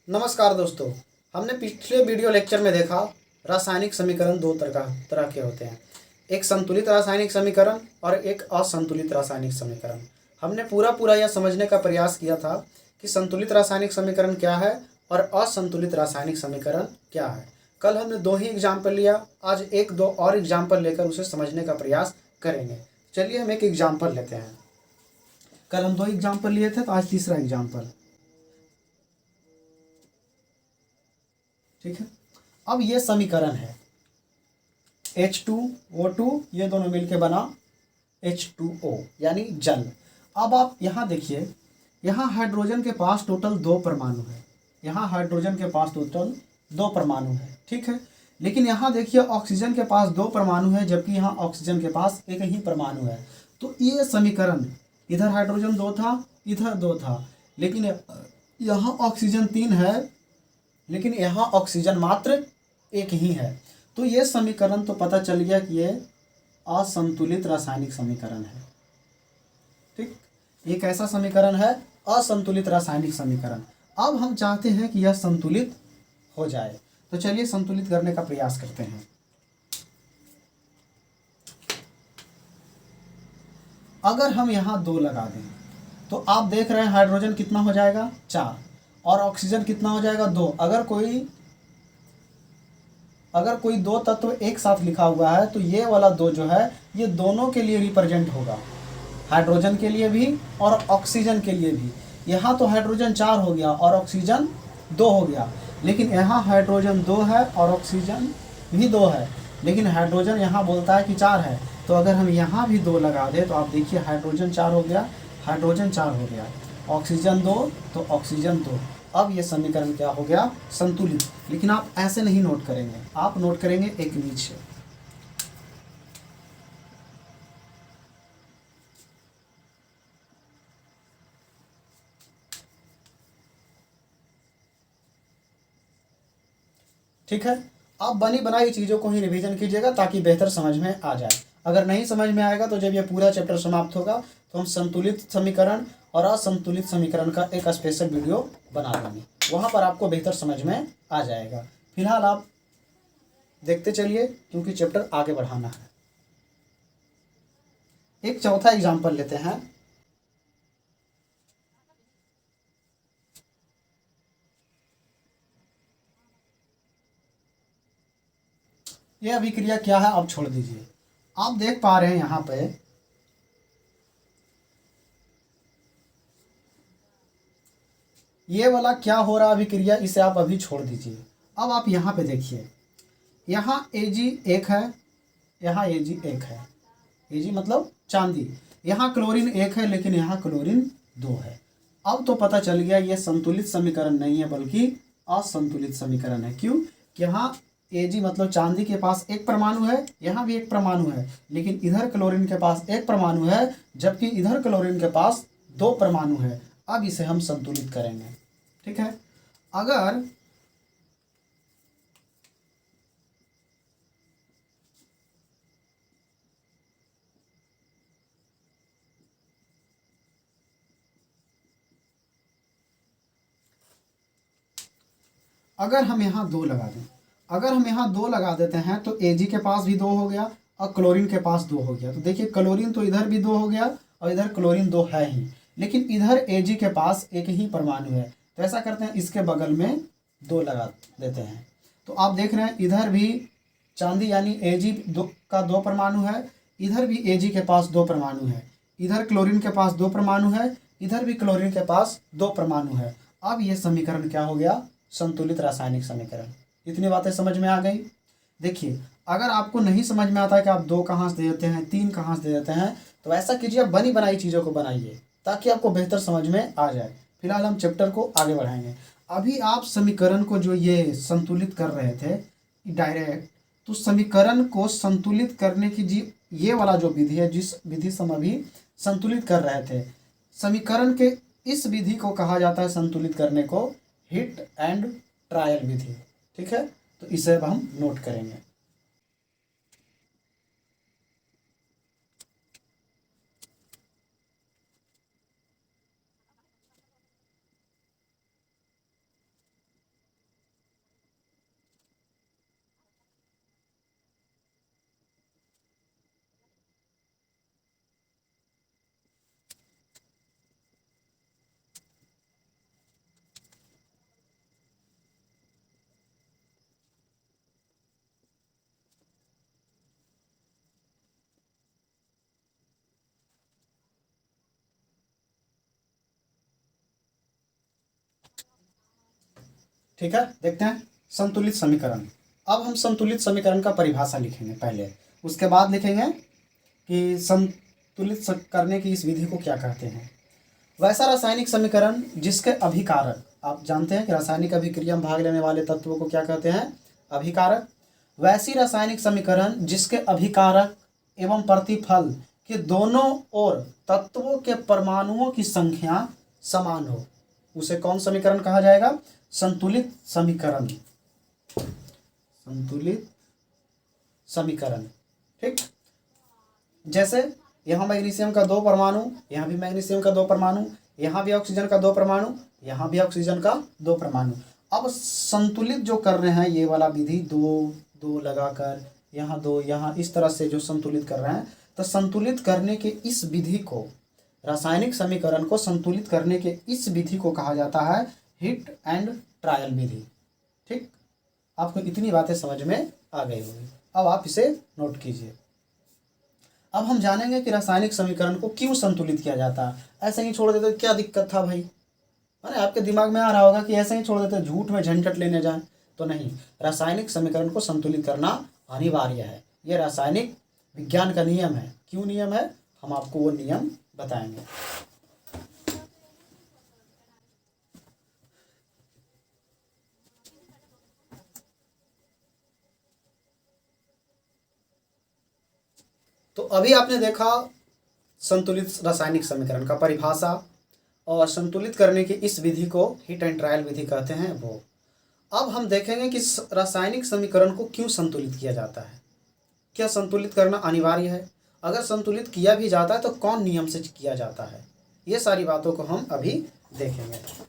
नमस्कार दोस्तों। हमने पिछले वीडियो लेक्चर में देखा रासायनिक समीकरण दो तरह के होते हैं। एक संतुलित रासायनिक समीकरण और एक असंतुलित रासायनिक समीकरण। हमने पूरा यह समझने का प्रयास किया था कि संतुलित रासायनिक समीकरण क्या है और असंतुलित रासायनिक समीकरण क्या है। कल हमने दो ही एग्जाम्पल लिया, आज एक दो और एग्जाम्पल लेकर उसे समझने का प्रयास करेंगे। चलिए हम एक एग्जाम्पल लेते हैं। कल हम दो एग्जाम्पल लिए थे, तो आज तीसरा एग्जाम्पल। ठीक है, अब ये समीकरण है H2O2, ये दोनों मिलके बना H2O यानी जल। अब आप यहाँ देखिए, यहाँ हाइड्रोजन के पास टोटल दो परमाणु है। यहाँ हाइड्रोजन के पास टोटल दो परमाणु है, ठीक है। लेकिन यहाँ देखिए ऑक्सीजन के पास दो परमाणु है, जबकि यहाँ ऑक्सीजन के पास एक ही परमाणु है। तो ये समीकरण, इधर हाइड्रोजन दो था, इधर दो था, लेकिन यहाँ ऑक्सीजन तीन है, लेकिन यहाँ ऑक्सीजन मात्र एक ही है। तो ये समीकरण तो पता चल गया कि ये असंतुलित रासायनिक समीकरण है। ठीक, ये कैसा समीकरण है? असंतुलित रासायनिक समीकरण। अब हम चाहते हैं कि यह संतुलित हो जाए, तो चलिए संतुलित करने का प्रयास करते हैं। अगर हम यहाँ दो लगा दें तो आप देख रहे हैं हाइड्रोजन कितना हो जाएगा? 4, और ऑक्सीजन कितना हो जाएगा? 2। अगर कोई दो तत्व एक साथ लिखा हुआ है तो ये वाला दो जो है ये दोनों के लिए रिप्रेजेंट होगा, हाइड्रोजन के लिए भी और ऑक्सीजन के लिए भी। यहाँ तो हाइड्रोजन 4 हो गया और ऑक्सीजन 2 हो गया, लेकिन यहाँ हाइड्रोजन 2 है और ऑक्सीजन भी 2 है, लेकिन हाइड्रोजन यहाँ बोलता है कि 4 है। तो अगर हम यहाँ भी 2 लगा दें तो आप देखिए हाइड्रोजन 4 हो गया, हाइड्रोजन 4 हो गया, ऑक्सीजन 2 तो ऑक्सीजन 2। अब ये समीकरण क्या हो गया? संतुलित। लेकिन आप ऐसे नहीं नोट करेंगे, आप नोट करेंगे एक नीचे। ठीक है, आप बनी बनाई चीज़ों को ही रिवीजन कीजिएगा ताकि बेहतर समझ में आ जाए। अगर नहीं समझ में आएगा तो जब ये पूरा चैप्टर समाप्त होगा तो हम संतुलित समीकरण और असंतुलित समीकरण का एक स्पेशल वीडियो बना देंगे, वहाँ पर आपको बेहतर समझ में आ जाएगा। फिलहाल आप देखते चलिए क्योंकि चैप्टर आगे बढ़ाना है। एक चौथा एग्जाम्पल लेते हैं। ये अभिक्रिया क्या है आप छोड़ दीजिए। आप देख पा रहे हैं यहाँ पे ये वाला क्या हो रहा अभिक्रिया, इसे आप अभी छोड़ दीजिए। अब आप यहाँ पे देखिए, यहाँ Ag1 है, यहाँ Ag1 है, Ag मतलब चांदी। यहाँ क्लोरीन 1 है, लेकिन यहाँ क्लोरीन 2 है। अब तो पता चल गया ये संतुलित समीकरण नहीं है बल्कि असंतुलित समीकरण है। क्यों? कि यहाँ Ag मतलब चांदी के पास एक परमाणु है, यहाँ भी एक परमाणु है, लेकिन इधर क्लोरीन के पास एक परमाणु है, जबकि इधर क्लोरीन के पास दो परमाणु है। अब इसे हम संतुलित करेंगे। ठीक है, अगर हम यहाँ 2 लगा दें, अगर हम यहाँ 2 लगा देते हैं तो Ag के पास भी 2 हो गया और क्लोरीन के पास 2 हो गया। तो देखिए क्लोरीन तो इधर भी 2 हो गया और इधर क्लोरीन 2 है ही, लेकिन इधर Ag के पास एक ही परमाणु है। तो ऐसा करते हैं, इसके बगल में 2 लगा देते हैं। तो आप देख रहे हैं इधर भी चांदी यानी का 2 परमाणु है, इधर भी Ag के पास 2 परमाणु है, इधर क्लोरीन के पास 2 परमाणु है, इधर भी क्लोरीन के पास 2 परमाणु है। अब ये समीकरण क्या हो गया? संतुलित रासायनिक समीकरण। इतनी बातें समझ में आ गई। देखिए, अगर आपको नहीं समझ में आता है कि आप 2 कहाँ से दे देते हैं, 3 कहाँ से दे देते हैं, तो ऐसा कीजिए, आप बनी बनाई चीज़ों को बनाइए ताकि आपको बेहतर समझ में आ जाए। फिलहाल हम चैप्टर को आगे बढ़ाएंगे। अभी आप समीकरण को जो ये संतुलित कर रहे थे डायरेक्ट, तो समीकरण को संतुलित करने की जी ये वाला जो विधि है, जिस विधि से हम अभी संतुलित कर रहे थे, समीकरण के इस विधि को कहा जाता है संतुलित करने को हिट एंड ट्रायल विधि। ठीक है, तो इसे अब हम नोट करेंगे। ठीक है, देखते हैं संतुलित समीकरण। अब हम संतुलित समीकरण का परिभाषा लिखेंगे पहले, उसके बाद लिखेंगे कि संतुलित करने की इस विधि को क्या कहते हैं। वैसा रासायनिक समीकरण जिसके अभिकारक, आप जानते हैं कि रासायनिक अभिक्रिया में भाग लेने वाले तत्वों को क्या कहते हैं, अभिकारक। वैसी रासायनिक समीकरण जिसके अभिकारक एवं प्रतिफल के दोनों ओर तत्वों के परमाणुओं की संख्या समान हो, उसे कौन समीकरण कहा जाएगा, संतुलित समीकरण, संतुलित समीकरण। ठीक, जैसे यहाँ मैग्नीशियम का 2 परमाणु, यहाँ भी मैग्नीशियम का 2 परमाणु, यहाँ भी ऑक्सीजन का 2 परमाणु, यहाँ भी ऑक्सीजन का 2 परमाणु। अब संतुलित जो कर रहे हैं ये वाला विधि, 2 लगाकर यहाँ 2, यहाँ इस तरह से जो संतुलित कर रहे हैं, तो संतुलित करने के इस विधि को, रासायनिक समीकरण को संतुलित करने के इस विधि को कहा जाता है हिट एंड ट्रायल विधि। ठीक, आपको इतनी बातें समझ में आ गई होगी, अब आप इसे नोट कीजिए। अब हम जानेंगे कि रासायनिक समीकरण को क्यों संतुलित किया जाता है। ऐसे ही छोड़ देते क्या दिक्कत था भाई, है ना, आपके दिमाग में आ रहा होगा कि ऐसे ही छोड़ देते, झूठ में झंझट लेने जाए, तो नहीं, रासायनिक समीकरण को संतुलित करना अनिवार्य है। ये रासायनिक विज्ञान का नियम है। क्यों नियम है, हम आपको वो नियम बताएंगे। तो अभी आपने देखा संतुलित रासायनिक समीकरण का परिभाषा, और संतुलित करने की इस विधि को हिट एंड ट्रायल विधि कहते हैं वो। अब हम देखेंगे कि रासायनिक समीकरण को क्यों संतुलित किया जाता है, क्या संतुलित करना अनिवार्य है, अगर संतुलित किया भी जाता है तो कौन नियम से किया जाता है, ये सारी बातों को हम अभी देखेंगे।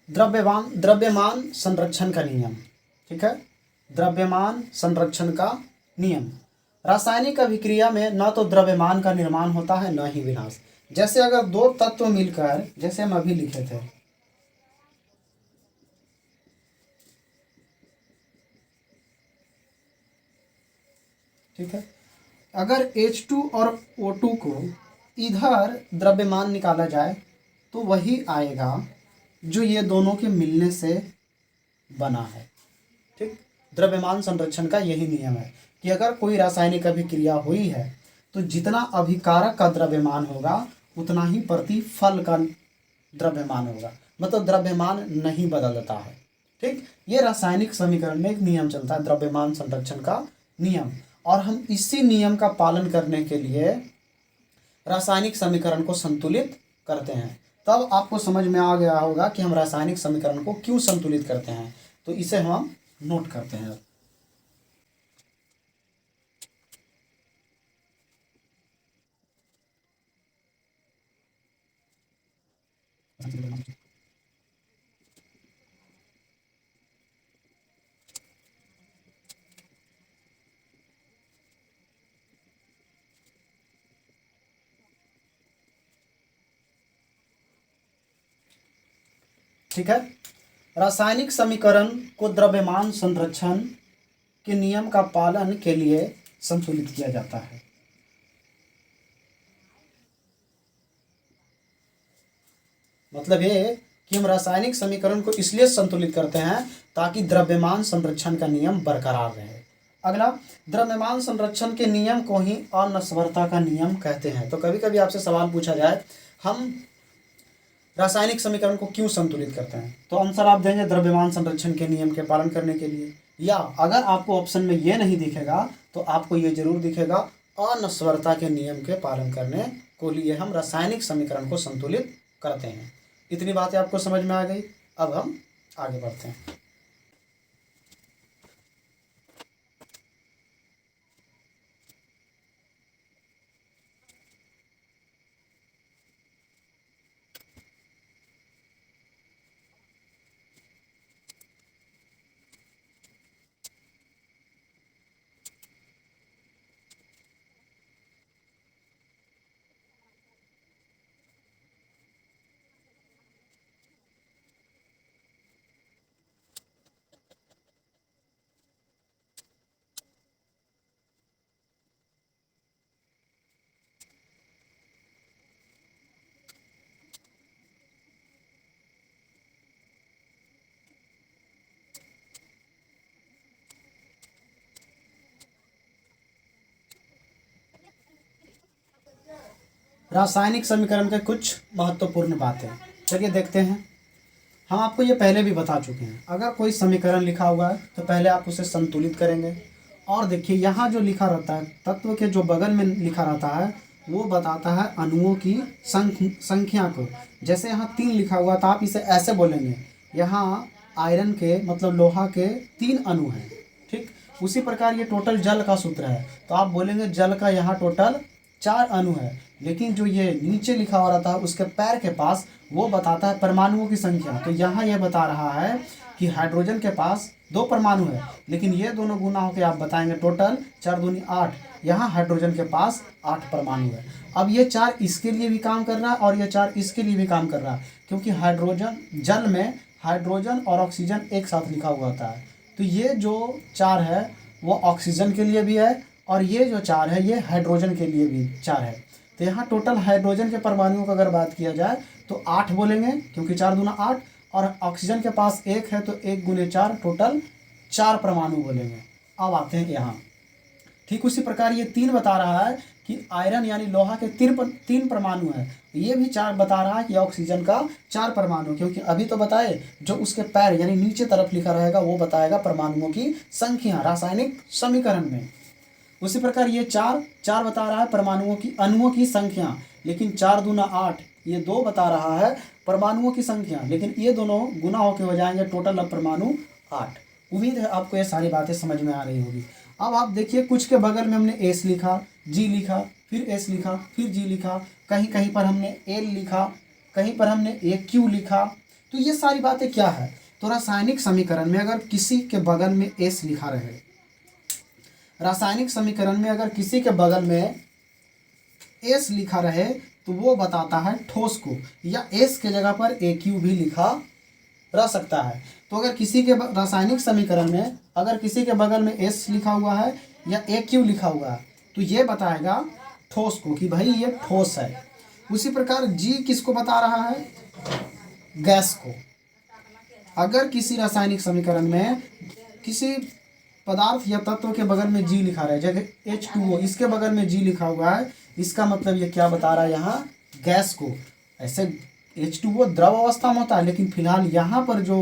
द्रव्यमान संरक्षण का नियम। ठीक है, द्रव्यमान संरक्षण का नियम। रासायनिक अभिक्रिया में न तो द्रव्यमान का निर्माण होता है न ही विनाश। जैसे अगर 2 तत्व मिलकर, जैसे हम अभी लिखे थे, ठीक है, अगर H2 और O2 को इधर द्रव्यमान निकाला जाए तो वही आएगा जो ये दोनों के मिलने से बना है। ठीक, द्रव्यमान संरक्षण का यही नियम है कि अगर कोई रासायनिक अभिक्रिया हुई है तो जितना अभिकारक का द्रव्यमान होगा उतना ही प्रतिफल का द्रव्यमान होगा, मतलब द्रव्यमान नहीं बदलता है। ठीक, ये रासायनिक समीकरण में एक नियम चलता है, द्रव्यमान संरक्षण का नियम, और हम इसी नियम का पालन करने के लिए रासायनिक समीकरण को संतुलित करते हैं। तब आपको समझ में आ गया होगा कि हम रासायनिक समीकरण को क्यों संतुलित करते हैं, तो इसे हम नोट करते हैं। ठीक है, रासायनिक समीकरण को द्रव्यमान संरक्षण के नियम का पालन के लिए संतुलित किया जाता है। मतलब ये कि हम रासायनिक समीकरण को इसलिए संतुलित करते हैं ताकि द्रव्यमान संरक्षण का नियम बरकरार रहे। अगला, द्रव्यमान संरक्षण के नियम को ही अनस्वरता का नियम कहते हैं। तो कभी कभी आपसे सवाल पूछा जाए हम रासायनिक समीकरण को क्यों संतुलित करते हैं, तो आंसर आप देंगे द्रव्यमान संरक्षण के नियम के पालन करने के लिए। या अगर आपको ऑप्शन में ये नहीं दिखेगा तो आपको ये जरूर दिखेगा अनस्वरता के नियम के पालन करने को लिए हम रासायनिक समीकरण को संतुलित करते हैं। इतनी बातें आपको समझ में आ गई। अब हम आगे बढ़ते हैं। रासायनिक समीकरण के कुछ महत्वपूर्ण बातें चलिए देखते हैं। हम आपको ये पहले भी बता चुके हैं, अगर कोई समीकरण लिखा हुआ है तो पहले आप उसे संतुलित करेंगे। और देखिए यहाँ जो लिखा रहता है, तत्व के जो बगल में लिखा रहता है वो बताता है अणुओं की संख्या को। जैसे यहाँ 3 लिखा हुआ तो आप इसे ऐसे बोलेंगे, यहाँ आयरन के मतलब लोहा के 3 अणु हैं, ठीक। उसी प्रकार ये टोटल जल का सूत्र है, तो आप बोलेंगे जल का यहाँ टोटल 4 अणु है। लेकिन जो ये नीचे लिखा हुआ रहता है उसके पैर के पास वो बताता है परमाणुओं की संख्या। तो यहाँ यह बता रहा है कि हाइड्रोजन के पास 2 परमाणु है, लेकिन ये दोनों गुना होकर आप बताएंगे टोटल 4 दूनी 8। यहाँ हाइड्रोजन के पास 8 परमाणु है। अब ये 4 इसके लिए भी काम कर रहा है और ये 4 इसके लिए भी काम कर रहा है, क्योंकि हाइड्रोजन जल में हाइड्रोजन और ऑक्सीजन एक साथ लिखा हुआ होता है। तो ये जो 4 है वो ऑक्सीजन के लिए भी है और ये जो 4 है ये हाइड्रोजन के लिए भी 4 है। तो यहाँ टोटल हाइड्रोजन के परमाणुओं का अगर बात किया जाए तो 8 बोलेंगे, क्योंकि 4 दूना 8, और ऑक्सीजन के पास 1 है तो 1 गुने 4 टोटल 4 परमाणु बोलेंगे। अब आते हैं यहाँ, ठीक उसी प्रकार ये 3 बता रहा है कि आयरन यानी लोहा के 3 परमाणु है। ये भी 4 बता रहा है कि ऑक्सीजन का 4 परमाणु, क्योंकि अभी तो बताए जो उसके पैर यानी नीचे तरफ लिखा रहेगा वो बताएगा परमाणुओं की संख्या रासायनिक समीकरण में। उसी प्रकार ये 4 बता रहा है परमाणुओं की अणुओं की संख्या, लेकिन 4 दूना 8, ये 2 बता रहा है परमाणुओं की संख्या, लेकिन ये दोनों गुना होकर हो जाएंगे टोटल अब परमाणु 8। उम्मीद है आपको ये सारी बातें समझ में आ रही होगी। अब आप देखिए कुछ के बगल में हमने एस लिखा, जी लिखा, फिर एस लिखा, फिर जी लिखा, कहीं कहीं पर हमने एल लिखा, कहीं पर हमने ए क्यू लिखा। तो ये सारी बातें क्या है, तो रासायनिक समीकरण में अगर किसी के बगल में एस लिखा रहे, रासायनिक समीकरण में अगर किसी के बगल में एस लिखा रहे तो वो बताता है ठोस को, या एस के जगह पर ए क्यू भी लिखा रह सकता है। तो अगर किसी के रासायनिक समीकरण में अगर किसी के बगल में एस लिखा हुआ है या ए क्यू लिखा हुआ है तो ये बताएगा ठोस को कि भाई ये ठोस है। उसी प्रकार जी किसको बता रहा है, गैस को। अगर किसी रासायनिक समीकरण में किसी पदार्थ या तत्व के बगल में जी लिखा रहा है, जगह H2O इसके बगल में जी लिखा हुआ है, इसका मतलब ये क्या बता रहा है, यहाँ गैस को। ऐसे H2O द्रव अवस्था में होता है, लेकिन फिलहाल यहाँ पर जो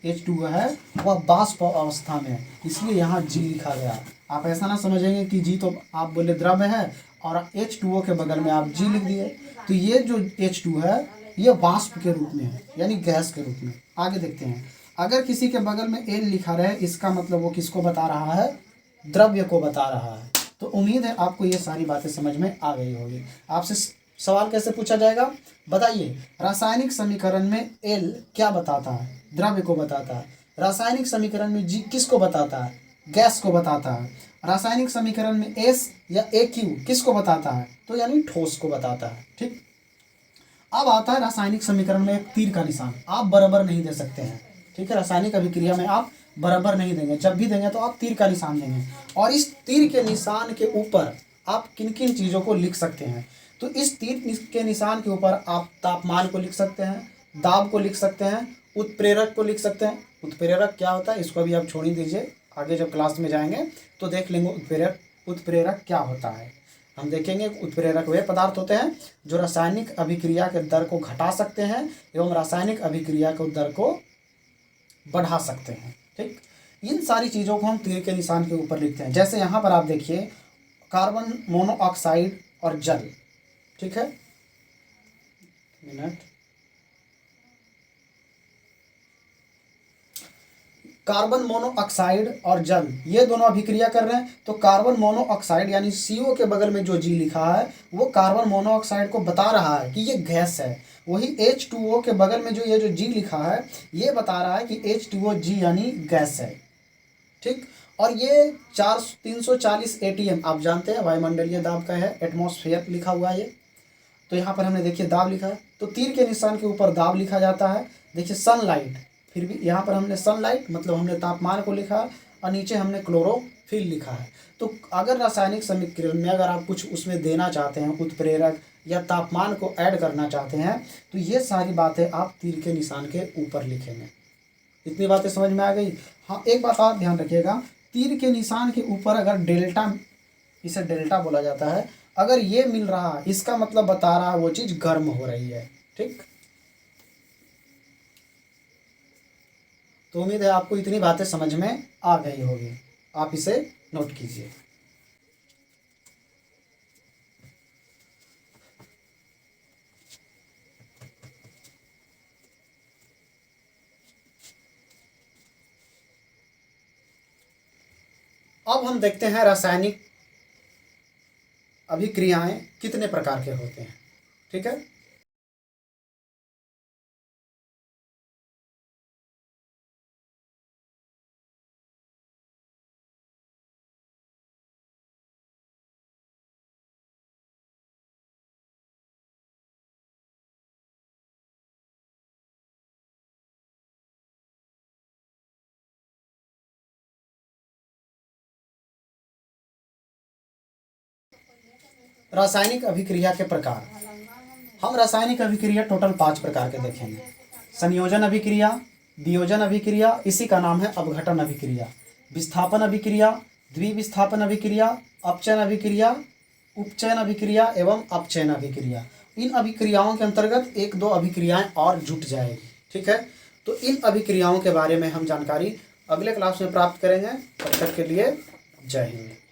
H2O है वह वाष्प अवस्था में है, इसलिए यहाँ जी लिखा गया। आप ऐसा ना समझेंगे कि जी तो आप बोले द्रव है और H2O के बगल में आप जी लिख दिए। तो ये जो H2 है ये वाष्प के रूप में है, यानी गैस के रूप में। आगे देखते हैं, अगर किसी के बगल में एल लिखा रहे इसका मतलब वो किसको बता रहा है, द्रव्य को बता रहा है। तो उम्मीद है आपको ये सारी बातें समझ में आ गई होगी। आपसे सवाल कैसे पूछा जाएगा, बताइए रासायनिक समीकरण में एल क्या बताता है, द्रव्य को बताता है। रासायनिक समीकरण में जी किसको बताता है, गैस को बताता है। रासायनिक समीकरण में एस या ए क्यू किसको बताता है, तो यानी ठोस को बताता है, ठीक। अब आता है रासायनिक समीकरण में एक तीर का निशान, आप बराबर नहीं दे सकते हैं, ठीक है। रासायनिक अभिक्रिया में आप बराबर नहीं देंगे, जब भी देंगे तो आप तीर का निशान देंगे। और इस तीर के निशान के ऊपर आप किन किन चीज़ों को लिख सकते हैं, तो इस तीर के निशान के ऊपर आप तापमान को लिख सकते हैं, दाब को लिख सकते हैं, उत्प्रेरक को लिख सकते हैं। उत्प्रेरक क्या होता है इसको अभी आप छोड़ ही दीजिए, आगे जब क्लास में जाएंगे तो देख लेंगे उत्प्रेरक क्या होता है। हम देखेंगे उत्प्रेरक वे पदार्थ होते हैं जो रासायनिक अभिक्रिया के दर को घटा सकते हैं एवं रासायनिक अभिक्रिया के दर को बढ़ा सकते हैं, ठीक। इन सारी चीज़ों को हम तीर के निशान के ऊपर लिखते हैं। जैसे यहाँ पर आप देखिए कार्बन मोनोऑक्साइड और जल, ठीक है, कार्बन मोनोऑक्साइड और जल ये दोनों अभिक्रिया कर रहे हैं। तो कार्बन मोनोऑक्साइड यानी CO के बगल में जो जी लिखा है वो कार्बन मोनोऑक्साइड को बता रहा है कि ये गैस है। वही H2O के बगल में जो ये जो जी लिखा है ये बता रहा है कि H2OG यानी गैस है, ठीक। और ये 340 ATM आप जानते हैं वायुमंडलीय दाब का है, एटमॉस्फेयर लिखा हुआ है ये। तो यहाँ पर हमने देखिए दाब लिखा है, तो तीर के निशान के ऊपर दाब लिखा जाता है। देखिए सनलाइट, फिर भी यहाँ पर हमने सनलाइट मतलब हमने तापमान को लिखा और नीचे हमने क्लोरोफिल लिखा है। तो अगर रासायनिक समीकरण में अगर आप कुछ उसमें देना चाहते हैं, उत्प्रेरक या तापमान को ऐड करना चाहते हैं, तो ये सारी बातें आप तीर के निशान के ऊपर लिखेंगे। इतनी बातें समझ में आ गई। हाँ, एक बात और ध्यान रखिएगा, तीर के निशान के ऊपर अगर डेल्टा, इसे डेल्टा बोला जाता है, अगर ये मिल रहा है इसका मतलब बता रहा है वो चीज़ गर्म हो रही है। ठीक, तो उम्मीद है आपको इतनी बातें समझ में आ गई होगी, आप इसे नोट कीजिए। अब हम देखते हैं रासायनिक अभिक्रियाएं कितने प्रकार के होते हैं। ठीक है, रासायनिक अभिक्रिया के प्रकार। हम रासायनिक अभिक्रिया टोटल 5 प्रकार के देखेंगे। संयोजन अभिक्रिया, वियोजन अभिक्रिया, इसी का नाम है अपघटन अभिक्रिया, विस्थापन अभिक्रिया, द्विविस्थापन अभिक्रिया, अपचयन अभिक्रिया, उपचयन अभिक्रिया एवं अपचयन अभिक्रिया। इन अभिक्रियाओं के अंतर्गत 1-2 अभिक्रियाएं और जुट जाएगी। ठीक है, तो इन अभिक्रियाओं के बारे में हम जानकारी अगले क्लास में प्राप्त करेंगे। तब तक के लिए जय हिंद।